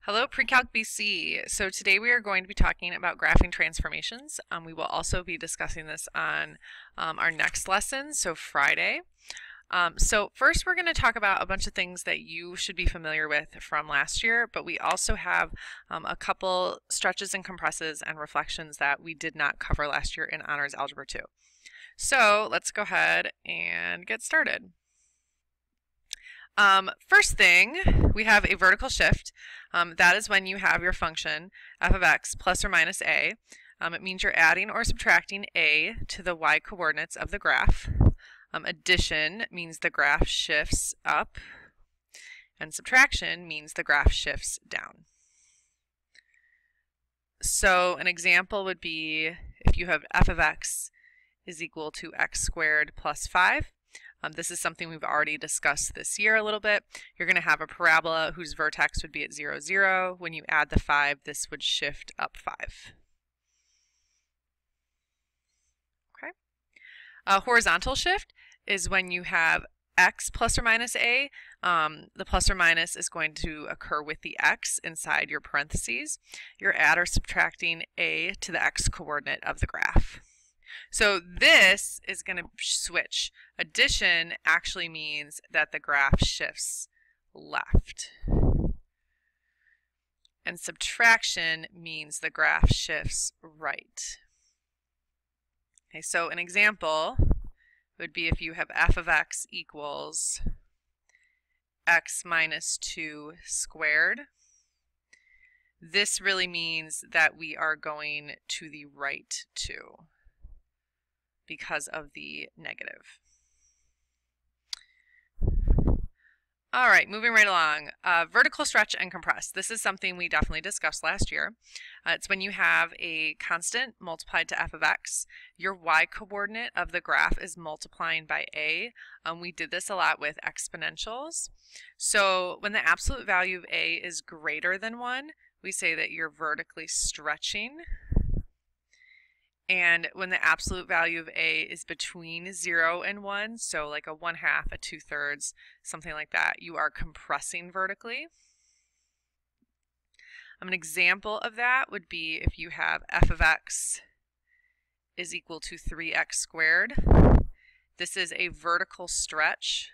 Hello, Pre-Calc BC. So today we are going to be talking about graphing transformations. We will also be discussing this on our next lesson, so Friday. So first we're going to talk about a bunch of things that you should be familiar with from last year, but we also have a couple stretches and compresses and reflections that we did not cover last year in Honors Algebra 2. So let's go ahead and get started. First thing, we have a vertical shift. That is when you have your function f of x plus or minus a. It means you're adding or subtracting a to the y coordinates of the graph. Addition means the graph shifts up, and subtraction means the graph shifts down. So an example would be if you have f of x is equal to x squared plus 5. This is something we've already discussed this year a little bit. You're going to have a parabola whose vertex would be at 0, 0. When you add the 5, this would shift up 5. Okay. A horizontal shift is when you have x plus or minus a. The plus or minus is going to occur with the x inside your parentheses. You're add or subtracting a to the x coordinate of the graph. So this is going to switch. Addition actually means that the graph shifts left. And subtraction means the graph shifts right. Okay, so an example would be if you have f of x equals x minus 2 squared. This really means that we are going to the right 2. Because of the negative. All right, moving right along. Vertical stretch and compress. This is something we definitely discussed last year. It's when you have a constant multiplied to f of x. Your y coordinate of the graph is multiplying by a. We did this a lot with exponentials. So when the absolute value of a is greater than 1, we say that you're vertically stretching. And when the absolute value of a is between 0 and 1, so like a 1/2, a 2/3, something like that, you are compressing vertically. An example of that would be if you have f of x is equal to 3x squared. This is a vertical stretch.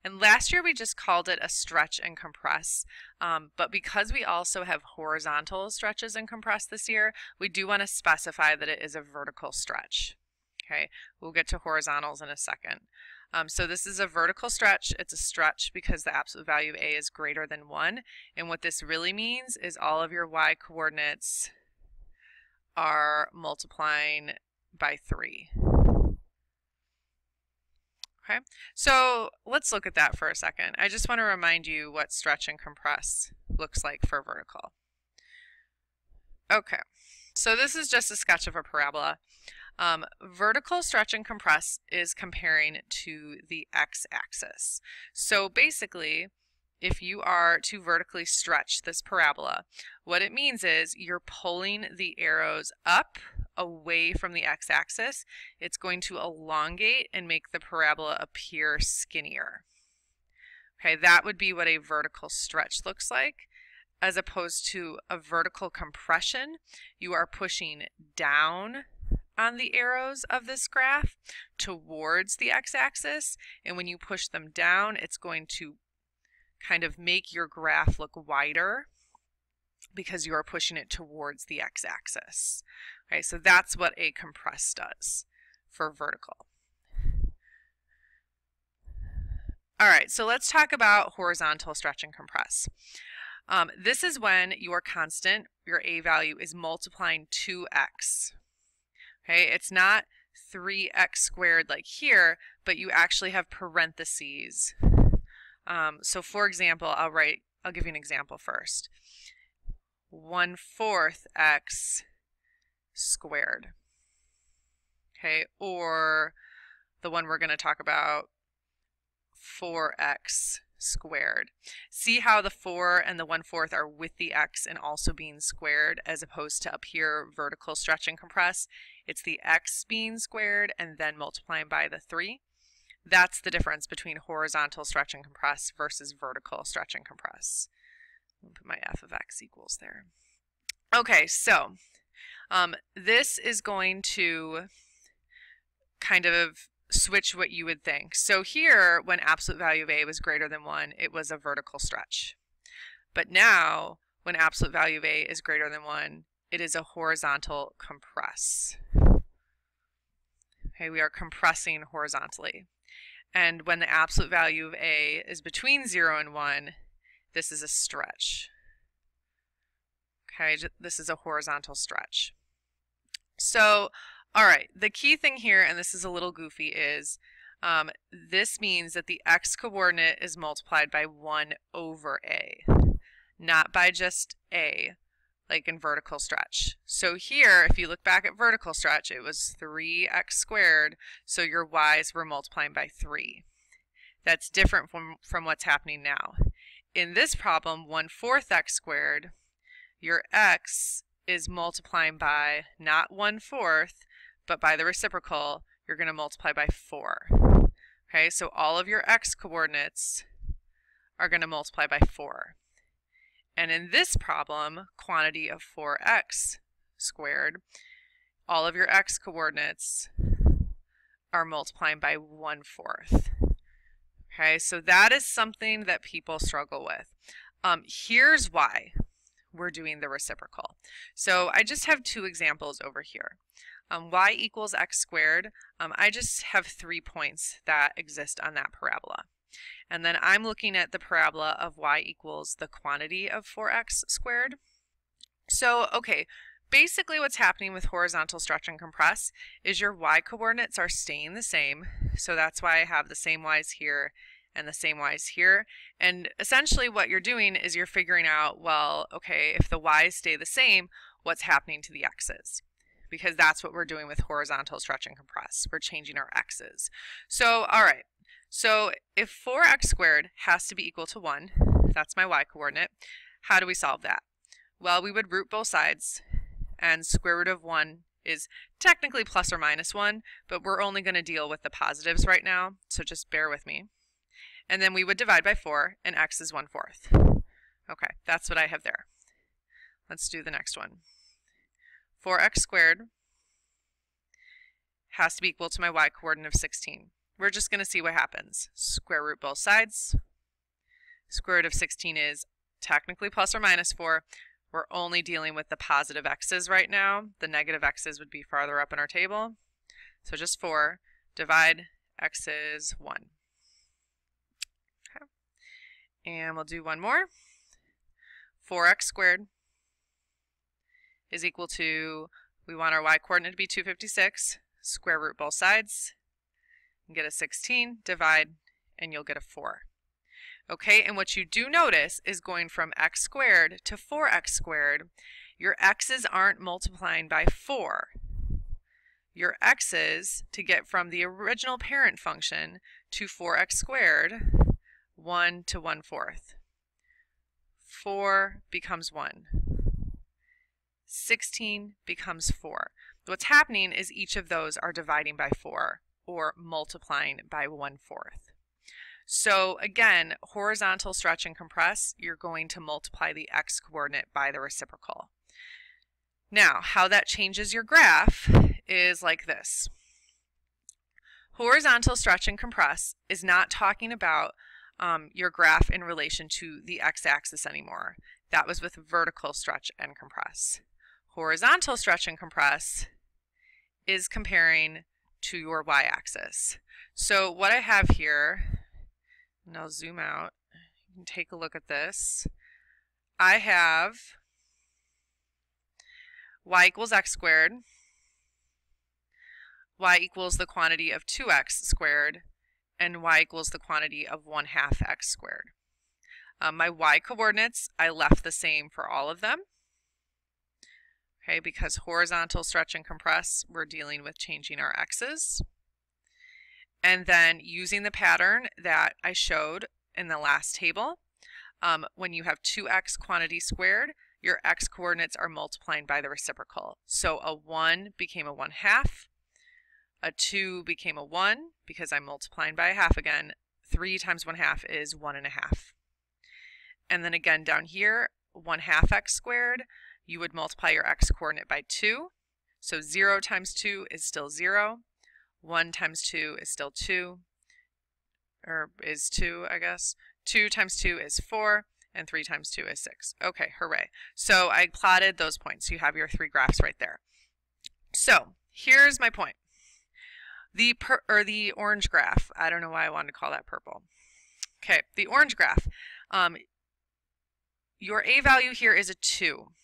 And last year we just called it a stretch and compress, but because we also have horizontal stretches and compress this year, we do want to specify that it is a vertical stretch. Okay, we'll get to horizontals in a second. So this is a vertical stretch. It's a stretch because the absolute value of a is greater than 1, and what this really means is all of your y coordinates are multiplying by 3. Okay, so let's look at that for a second. I just want to remind you what stretch and compress looks like for vertical. Okay, so this is just a sketch of a parabola. Vertical stretch and compress is comparing to the x-axis. So basically, if you are to vertically stretch this parabola, what it means is you're pulling the arrows up away from the x-axis. It's going to elongate and make the parabola appear skinnier. Okay, that would be what a vertical stretch looks like. As opposed to a vertical compression, you are pushing down on the arrows of this graph towards the x-axis, and when you push them down, it's going to kind of make your graph look wider because you are pushing it towards the x-axis. Okay, so that's what a compress does for vertical. All right, so let's talk about horizontal stretch and compress. This is when your constant, your a value, is multiplying 2x. Okay, it's not 3x squared like here, but you actually have parentheses. So for example, I'll give you an example first. 1/4 x squared. Okay, or the one we're going to talk about, 4x squared. See how the 4 and the 1/4 are with the x and also being squared, as opposed to up here, vertical stretch and compress. It's the x being squared and then multiplying by the 3. That's the difference between horizontal stretch and compress versus vertical stretch and compress. I'll put my f of x equals there. Okay, so this is going to kind of switch what you would think. So here, when absolute value of a was greater than 1, it was a vertical stretch. But now, when absolute value of a is greater than 1, it is a horizontal compress. Okay, we are compressing horizontally. And when the absolute value of a is between 0 and 1, this is a stretch. Okay, this is a horizontal stretch. So, all right, the key thing here, and this is a little goofy, is this means that the x-coordinate is multiplied by 1 over a, not by just a, like in vertical stretch. So here, if you look back at vertical stretch, it was 3x squared, so your y's were multiplying by 3. That's different from what's happening now. In this problem, 1/4 x squared, your x is multiplying by not 1/4, but by the reciprocal, you're going to multiply by 4. Okay, so all of your x coordinates are going to multiply by 4. And in this problem, quantity of 4x squared, all of your x coordinates are multiplying by 1/4. Okay, so that is something that people struggle with. Here's why we're doing the reciprocal. So I just have 2 examples over here. Y equals x squared, I just have 3 points that exist on that parabola. And then I'm looking at the parabola of y equals the quantity of 4x squared. So, okay, basically what's happening with horizontal stretch and compress is your y coordinates are staying the same. So that's why I have the same y's here and the same y's here. And essentially what you're doing is you're figuring out, well, okay, if the y's stay the same, what's happening to the x's? Because that's what we're doing with horizontal stretch and compress. We're changing our x's. So, all right. So if 4x squared has to be equal to 1, that's my y coordinate, how do we solve that? Well, we would root both sides, and square root of 1 is technically plus or minus 1, but we're only going to deal with the positives right now, so just bear with me. And then we would divide by 4, and x is 1/4. Okay, that's what I have there. Let's do the next one. 4x squared has to be equal to my y coordinate of 16. We're just going to see what happens. Square root both sides. Square root of 16 is technically plus or minus 4. We're only dealing with the positive x's right now. The negative x's would be farther up in our table. So just 4. Divide, x is 1. Okay. And we'll do one more. 4x squared is equal to, we want our y coordinate to be 256. Square root both sides. Get a 16, divide, and you'll get a 4. Okay, and what you do notice is going from x squared to 4x squared, your x's aren't multiplying by 4. Your x's, to get from the original parent function to 4x squared, 1 to 1/4. 4 becomes 1. 16 becomes 4. What's happening is each of those are dividing by 4. Or multiplying by 1/4. So again, horizontal stretch and compress, you're going to multiply the x coordinate by the reciprocal. Now, how that changes your graph is like this. Horizontal stretch and compress is not talking about your graph in relation to the x-axis anymore. That was with vertical stretch and compress. Horizontal stretch and compress is comparing to your y-axis. So what I have here, and I'll zoom out, you can take a look at this. I have y equals x squared, y equals the quantity of 2x squared, and y equals the quantity of 1/2 x squared. My y coordinates, I left the same for all of them. Okay, because horizontal stretch and compress, we're dealing with changing our x's. And then using the pattern that I showed in the last table, when you have 2x quantity squared, your x coordinates are multiplying by the reciprocal. So a 1 became a 1/2, a 2 became a 1 because I'm multiplying by a half again. 3 times 1/2 is 1 1/2. And then again down here, 1/2 x squared, you would multiply your x coordinate by 2. So 0 times 2 is still 0. 1 times 2 is still 2, or is 2, I guess. 2 times 2 is 4, and 3 times 2 is 6. Okay, hooray. So I plotted those points. You have your 3 graphs right there. So here's my point. The orange graph, I don't know why I wanted to call that purple. Okay, the orange graph. Your A value here is a 2.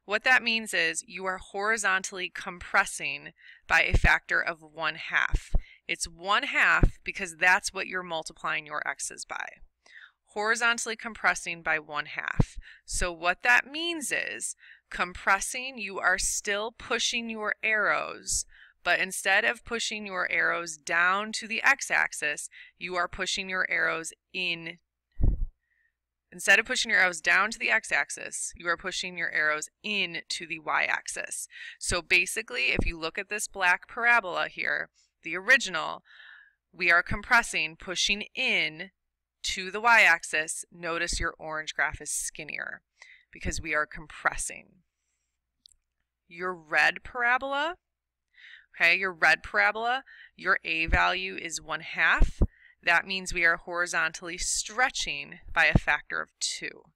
What that means is you are horizontally compressing by a factor of 1/2. It's 1/2 because that's what you're multiplying your x's by. Horizontally compressing by 1/2. So what that means is compressing, you are still pushing your arrows, but instead of pushing your arrows down to the x-axis, you are pushing your arrows in. Instead of pushing your arrows down to the x-axis, you are pushing your arrows in to the y-axis. So basically, if you look at this black parabola here, the original, we are compressing, pushing in to the y-axis. Notice your orange graph is skinnier because we are compressing. Your red parabola, okay, your A value is 1/2. That means we are horizontally stretching by a factor of 2.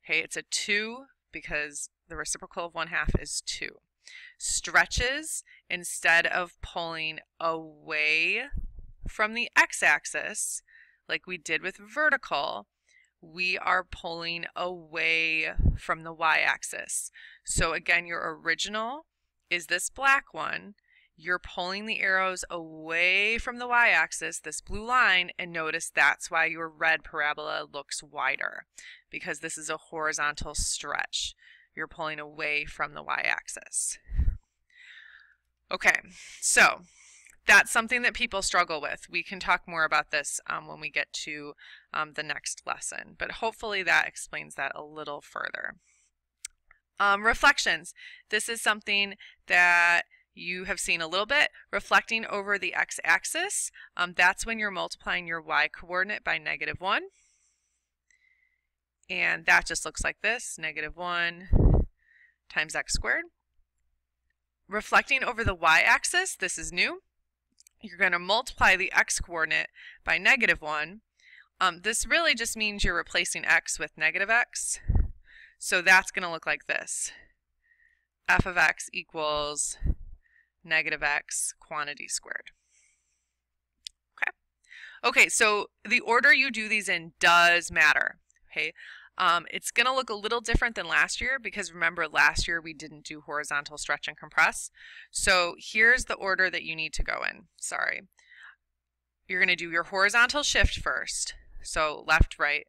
Okay, it's a 2 because the reciprocal of 1/2 is 2. Stretches, instead of pulling away from the x-axis, like we did with vertical, we are pulling away from the y-axis. So again, your original is this black one. You're pulling the arrows away from the y-axis, this blue line, and notice that's why your red parabola looks wider, because this is a horizontal stretch. You're pulling away from the y-axis. Okay, so that's something that people struggle with. We can talk more about this when we get to the next lesson, but hopefully that explains that a little further. Reflections. This is something that you have seen a little bit. Reflecting over the x-axis, that's when you're multiplying your y-coordinate by -1. And that just looks like this, -1 times x squared. Reflecting over the y-axis, this is new. You're going to multiply the x-coordinate by -1. This really just means you're replacing x with -x. So that's going to look like this. F of x equals -x quantity squared. Okay, so the order you do these in does matter. Okay, it's going to look a little different than last year because remember last year we didn't do horizontal stretch and compress. So here's the order that you need to go in. Sorry. You're going to do your horizontal shift first, so left, right.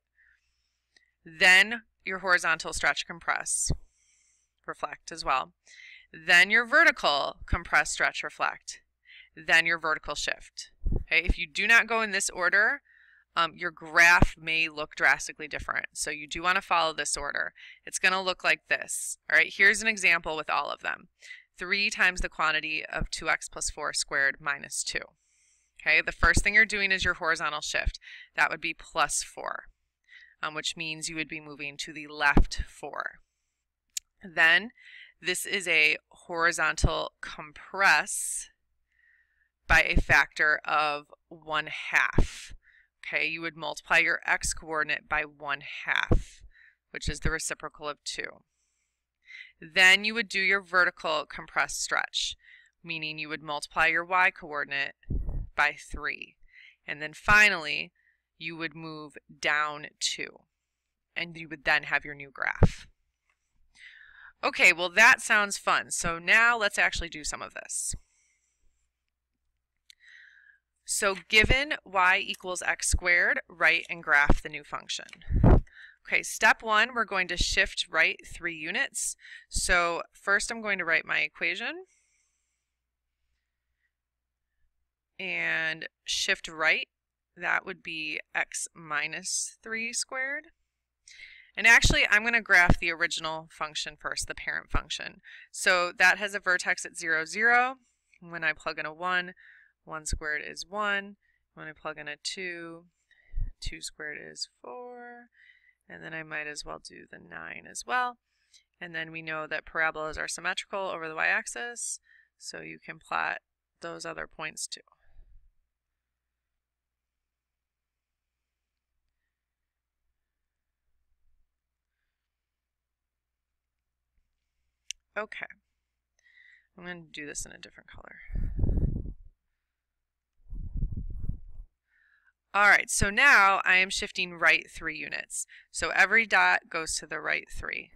Then your horizontal stretch, compress, reflect as well. Then your vertical compress, stretch, reflect. Then your vertical shift. Okay, if you do not go in this order, your graph may look drastically different. So you do want to follow this order. It's going to look like this. All right, here's an example with all of them. 3 times the quantity of 2x plus 4 squared minus 2. Okay, the first thing you're doing is your horizontal shift. That would be plus 4, which means you would be moving to the left 4. Then this is a horizontal compress by a factor of 1/2. Okay, you would multiply your x-coordinate by 1/2, which is the reciprocal of 2. Then you would do your vertical compress stretch, meaning you would multiply your y-coordinate by 3. And then finally, you would move down 2. And you would then have your new graph. Okay, well that sounds fun. So now let's actually do some of this. So given y equals x squared, write and graph the new function. Okay, step 1, we're going to shift right 3 units. So first I'm going to write my equation. And shift right, that would be x minus 3 squared. And actually, I'm going to graph the original function first, the parent function. So that has a vertex at 0, 0. When I plug in a 1, 1 squared is 1. When I plug in a 2, 2 squared is 4. And then I might as well do the 9 as well. And then we know that parabolas are symmetrical over the y-axis, so you can plot those other points too. Okay, I'm going to do this in a different color. All right, so now I am shifting right 3 units. So every dot goes to the right 3.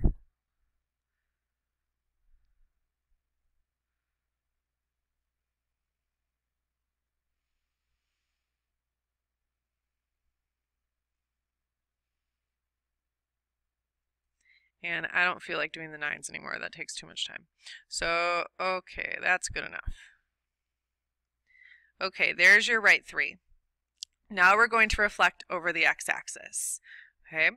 And I don't feel like doing the 9s anymore. That takes too much time. So, okay, that's good enough. Okay, there's your right 3. Now we're going to reflect over the x-axis. Okay?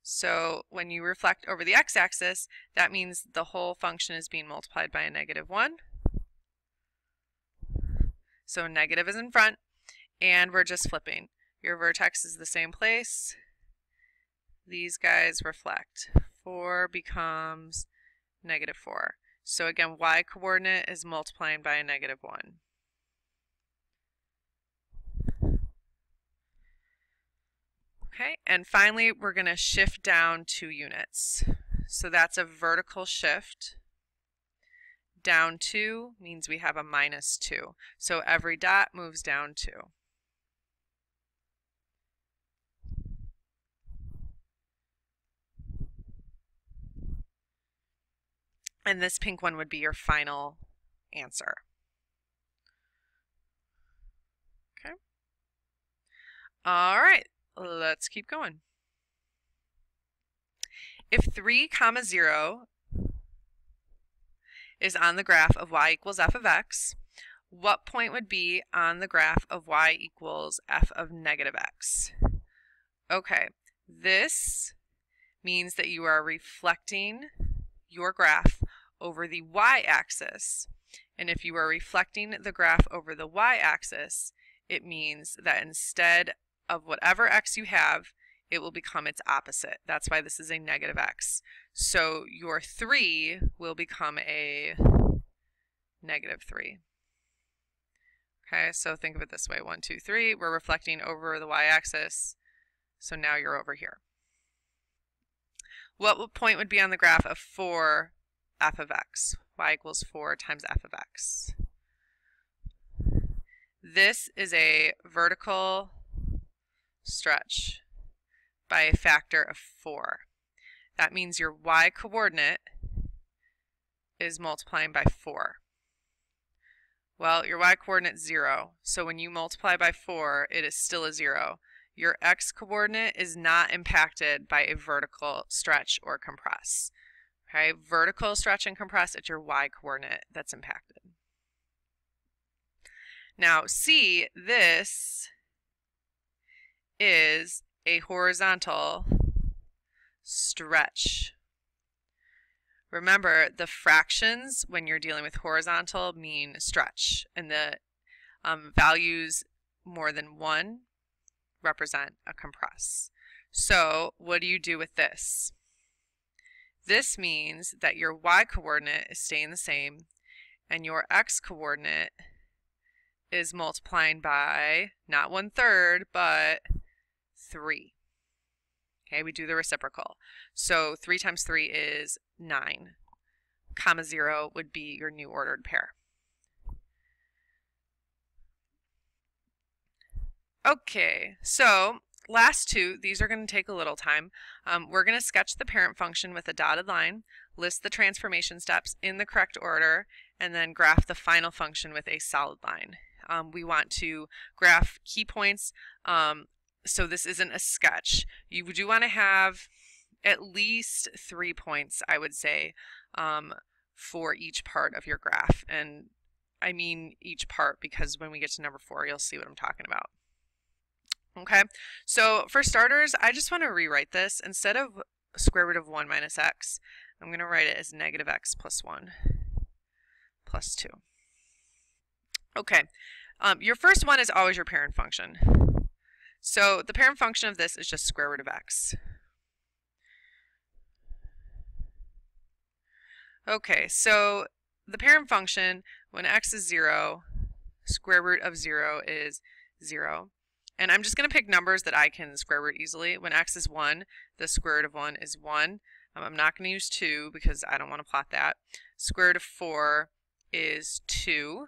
So when you reflect over the x-axis, that means the whole function is being multiplied by a -1. So negative is in front, and we're just flipping. Your vertex is the same place. These guys reflect. 4 becomes -4. So again, y coordinate is multiplying by a -1. Okay, and finally we're going to shift down 2 units. So that's a vertical shift. Down 2 means we have a -2. So every dot moves down 2. And this pink one would be your final answer. Okay. All right, let's keep going. If 3, 0 is on the graph of y equals f of x, what point would be on the graph of y equals f of -x? Okay, this means that you are reflecting your graph over the y-axis. And if you are reflecting the graph over the y-axis, it means that instead of whatever x you have, it will become its opposite. That's why this is a -x. So your 3 will become a -3. Okay, so think of it this way. 1, 2, 3. We're reflecting over the y-axis. So now you're over here. What point would be on the graph of 4 f of x? Y equals 4 times f of x. This is a vertical stretch by a factor of 4. That means your y coordinate is multiplying by 4. Well, your y coordinate is 0, so when you multiply by 4, it is still a 0. Your x coordinate is not impacted by a vertical stretch or compress. Okay, vertical stretch and compress, it's your y coordinate that's impacted. Now, see, this is a horizontal stretch. Remember, the fractions when you're dealing with horizontal mean stretch, and the values more than 1 represent a compress. So what do you do with this? This means that your y coordinate is staying the same, and your x coordinate is multiplying by not 1/3, but 3. Okay, we do the reciprocal. So 3 times 3 is 9. 0 would be your new ordered pair. Okay, so last 2, these are going to take a little time. We're going to sketch the parent function with a dotted line, list the transformation steps in the correct order, and then graph the final function with a solid line. We want to graph key points, so this isn't a sketch. You do want to have at least 3 points, I would say, for each part of your graph. And I mean each part because when we get to number 4, you'll see what I'm talking about. Okay, so for starters, I just want to rewrite this. Instead of square root of 1 minus x, I'm going to write it as -x plus 1 plus 2. Okay, your first one is always your parent function. So the parent function of this is just square root of x. Okay, so the parent function, when x is 0, square root of 0 is 0. And I'm just going to pick numbers that I can square root easily. When x is 1, the square root of 1 is 1. I'm not going to use 2 because I don't want to plot that. Square root of 4 is 2.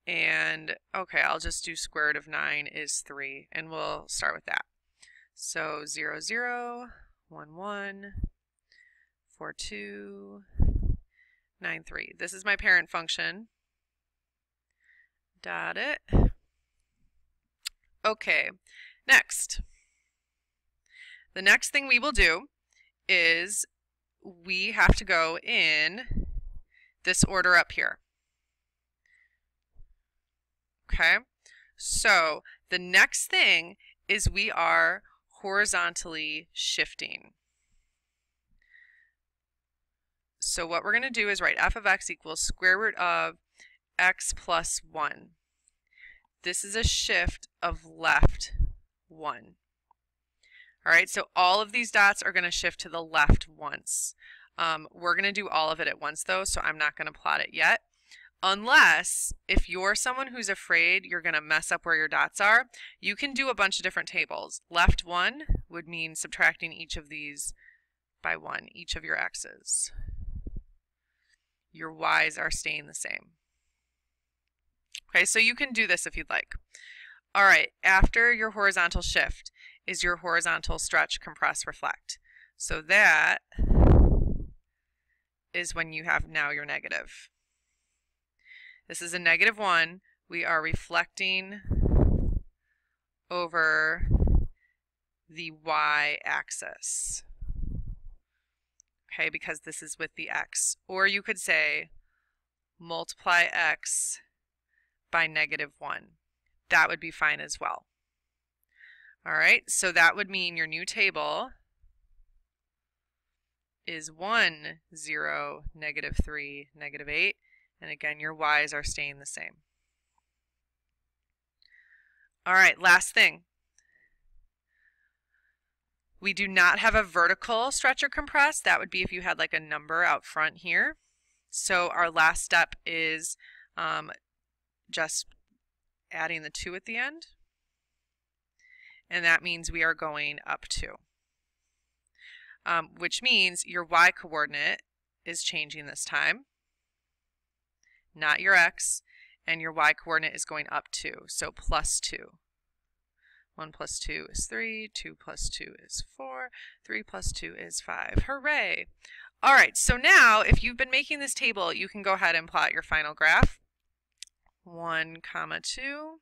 And, okay, I'll just do square root of 9 is 3. And we'll start with that. So 0, 0, 1, 1, 4, 2, 9, 3. This is my parent function. Dot it. Okay, next. The next thing we will do is we have to go in this order up here. Okay, so the next thing is we are horizontally shifting. So what we're going to do is write f of x equals square root of x plus 1. This is a shift of left 1. All right, so all of these dots are going to shift to the left once. We're going to do all of it at once though, so I'm not going to plot it yet. Unless, if you're someone who's afraid you're going to mess up where your dots are, you can do a bunch of different tables. Left 1 would mean subtracting each of these by 1, each of your x's. Your y's are staying the same. Okay, so you can do this if you'd like. All right, after your horizontal shift is your horizontal stretch, compress, reflect. So that is when you have now your negative. This is a negative 1. We are reflecting over the y-axis. Okay, because this is with the x. Or you could say multiply x by negative 1. That would be fine as well. All right, so that would mean your new table is 1, 0, negative 3, negative 8. And again, your y's are staying the same. All right, last thing. We do not have a vertical stretch or compress. That would be if you had like a number out front here. So our last step is just adding the 2 at the end. And that means we are going up 2. Which means your y coordinate is changing this time, not your x, and your y coordinate is going up 2, so plus 2. 1 plus 2 is 3, 2 plus 2 is 4, 3 plus 2 is 5. Hooray! All right, so now if you've been making this table, you can go ahead and plot your final graph. 1, 2,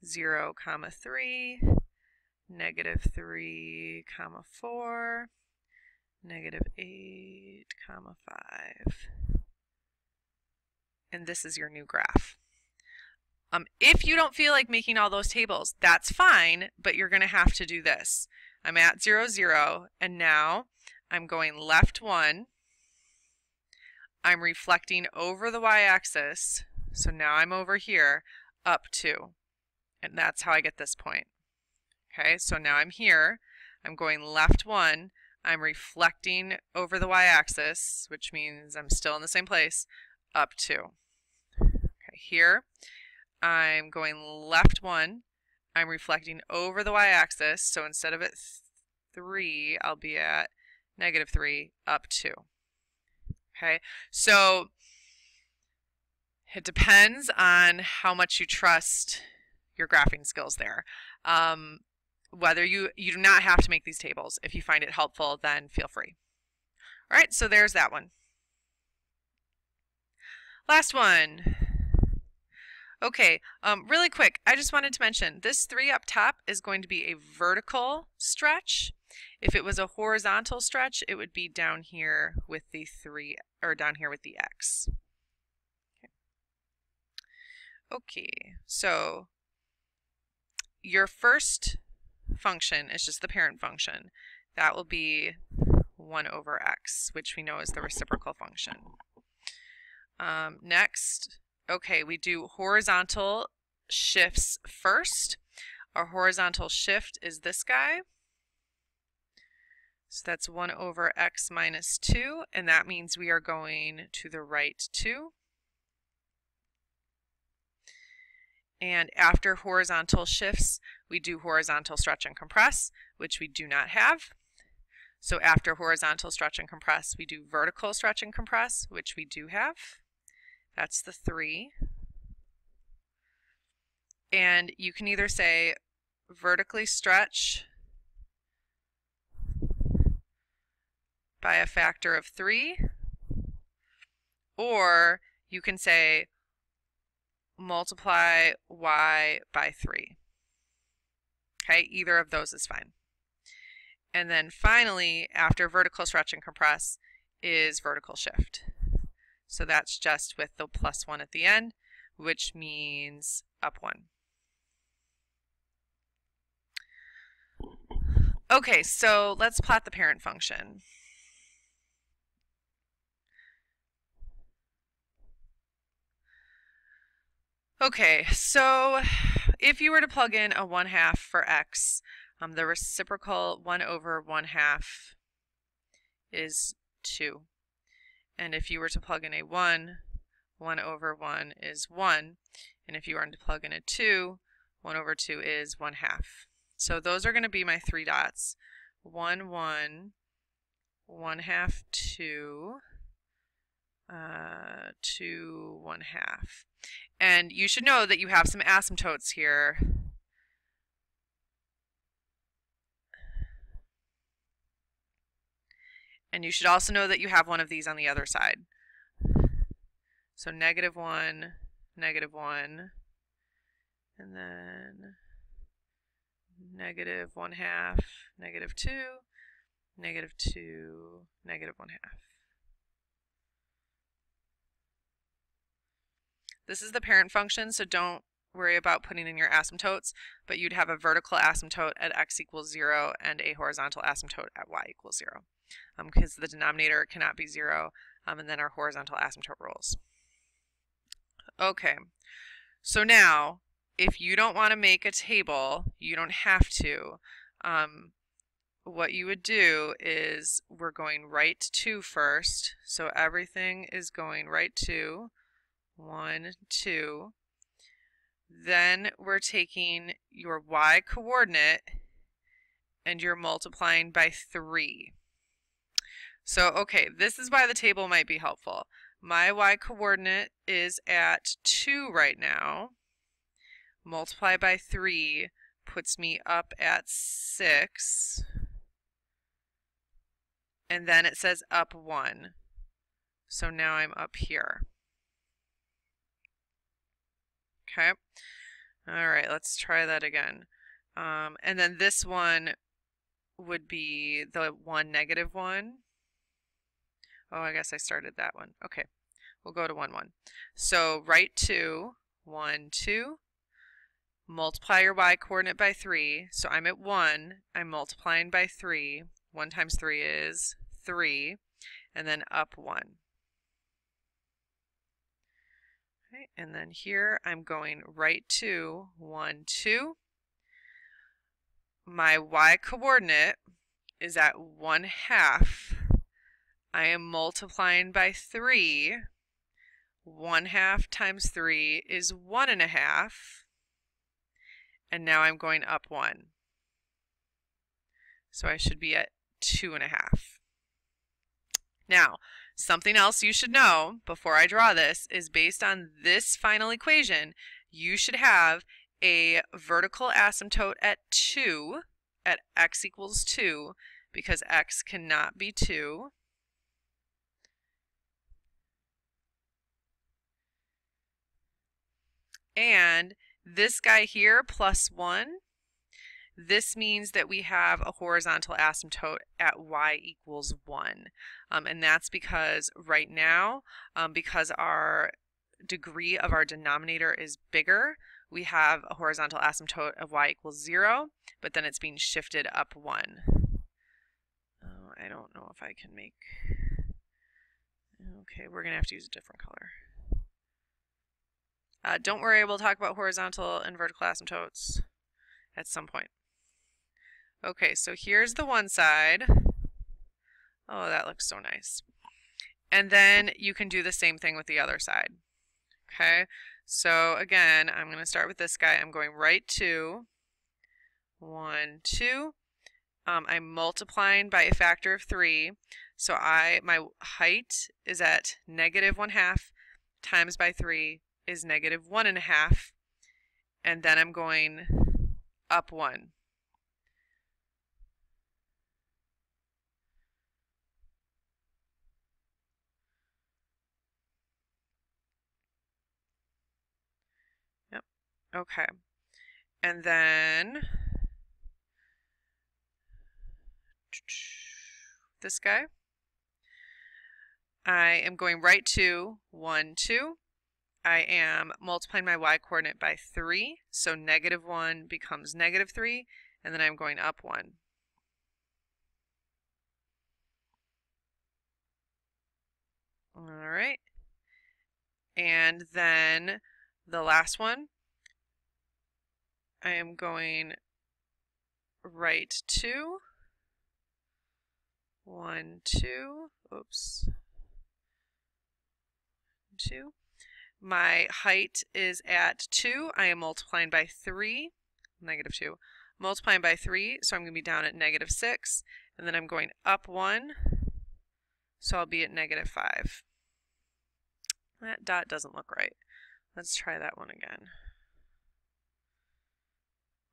0, 3, negative 3, 4, negative 8, 5. And this is your new graph. If you don't feel like making all those tables, that's fine, but you're going to have to do this. I'm at 0, 0, and now I'm going left 1. I'm reflecting over the y-axis, so now I'm over here, up 2. And that's how I get this point. Okay, so now I'm here. I'm going left 1. I'm reflecting over the y-axis, which means I'm still in the same place, up 2. Okay, here I'm going left 1. I'm reflecting over the y-axis, so instead of at 3, I'll be at negative 3, up 2. Okay, so it depends on how much you trust your graphing skills there. Whether you do not have to make these tables. If you find it helpful, then feel free. All right, so there's that one. Last one. Okay, really quick, I just wanted to mention this 3 up top is going to be a vertical stretch. If it was a horizontal stretch, it would be down here with the 3, or down here with the x. Okay, so your first function is just the parent function. That will be 1 over x, which we know is the reciprocal function. Next, okay, we do horizontal shifts first. Our horizontal shift is this guy. So that's 1 over x minus 2, and that means we are going to the right 2. And after horizontal shifts, we do horizontal stretch and compress, which we do not have. So after horizontal stretch and compress, we do vertical stretch and compress, which we do have. That's the 3. And you can either say vertically stretch by a factor of 3, or you can say multiply y by 3. Okay, either of those is fine. And then finally, after vertical stretch and compress is vertical shift. So that's just with the +1 at the end, which means up 1. Okay, so let's plot the parent function. Okay, so if you were to plug in a 1/2 for x, the reciprocal 1 over 1/2 is 2. And if you were to plug in a 1, 1 over 1 is 1. And if you were to plug in a 2, 1 over 2 is 1/2. So those are going to be my 3 dots. 1, 1, 1/2, 2, 2, 1/2. And you should know that you have some asymptotes here. And you should also know that you have one of these on the other side. So -1, -1, and then -1/2, -2, -2, -1/2. This is the parent function, so don't worry about putting in your asymptotes, but you'd have a vertical asymptote at x equals 0 and a horizontal asymptote at y equals 0, because the denominator cannot be 0, and then our horizontal asymptote rules. Okay, so now, if you don't want to make a table, you don't have to. What you would do is we're going right to first, so everything is going right to 1, 2. Then we're taking your y coordinate and you're multiplying by 3. So, okay, this is why the table might be helpful. My y coordinate is at 2 right now. Multiply by 3 puts me up at 6. And then it says up 1. So now I'm up here. Okay. All right, let's try that again. And then this one would be the 1, -1. Oh, I guess I started that one. Okay, we'll go to 1, 1. So right to 1, 2. Multiply your y coordinate by 3. So I'm at 1. I'm multiplying by 3. 1 times 3 is 3. And then up 1. Okay, and then here I'm going right to 1, 2. My y coordinate is at 1/2. I am multiplying by 3. 1/2 times 3 is 1.5. And now I'm going up 1. So I should be at 2.5. Now, something else you should know before I draw this is based on this final equation, you should have a vertical asymptote at 2, at x equals 2, because x cannot be 2. And this guy here, +1, this means that we have a horizontal asymptote at y equals 1. And that's because right now, because our degree of our denominator is bigger, we have a horizontal asymptote of y equals 0, but then it's being shifted up 1. Oh, I don't know if I can make... Okay, we're going to have to use a different color. Don't worry, we'll talk about horizontal and vertical asymptotes at some point. Okay, so here's the one side. Oh, that looks so nice. And then you can do the same thing with the other side. Okay, so again, I'm going to start with this guy. I'm going right to 1, 2. I'm multiplying by a factor of 3. So my height is at -1/2 times by 3 is -1.5. And then I'm going up 1. Yep. Okay. And then this guy, I am going right to 1, 2. I am multiplying my y coordinate by 3, so -1 becomes -3, and then I'm going up 1. All right. And then the last one, I am going right to 1, 2. Oops. 2. My height is at 2. I am multiplying by 3, -2. Multiplying by 3, so I'm going to be down at -6. And then I'm going up 1, so I'll be at -5. That dot doesn't look right. Let's try that one again.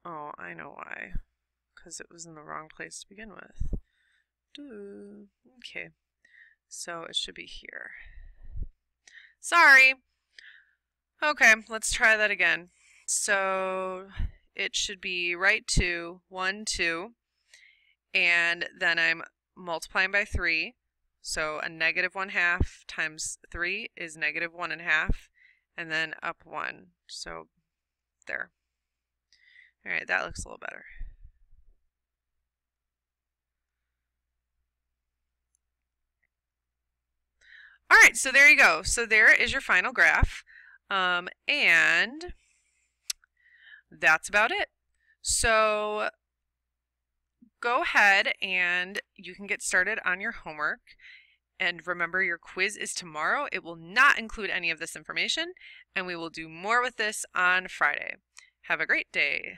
Oh, I know why. Because it was in the wrong place to begin with. Okay, so it should be here. Sorry. Okay, let's try that again. So it should be right to 1, 2, and then I'm multiplying by 3. So a -1/2 times 3 is -1.5, and then up 1. So there. All right, that looks a little better. All right, so there you go. So there is your final graph. And that's about it. So go ahead and you can get started on your homework. And remember, your quiz is tomorrow. It will not include any of this information, and we will do more with this on Friday. Have a great day.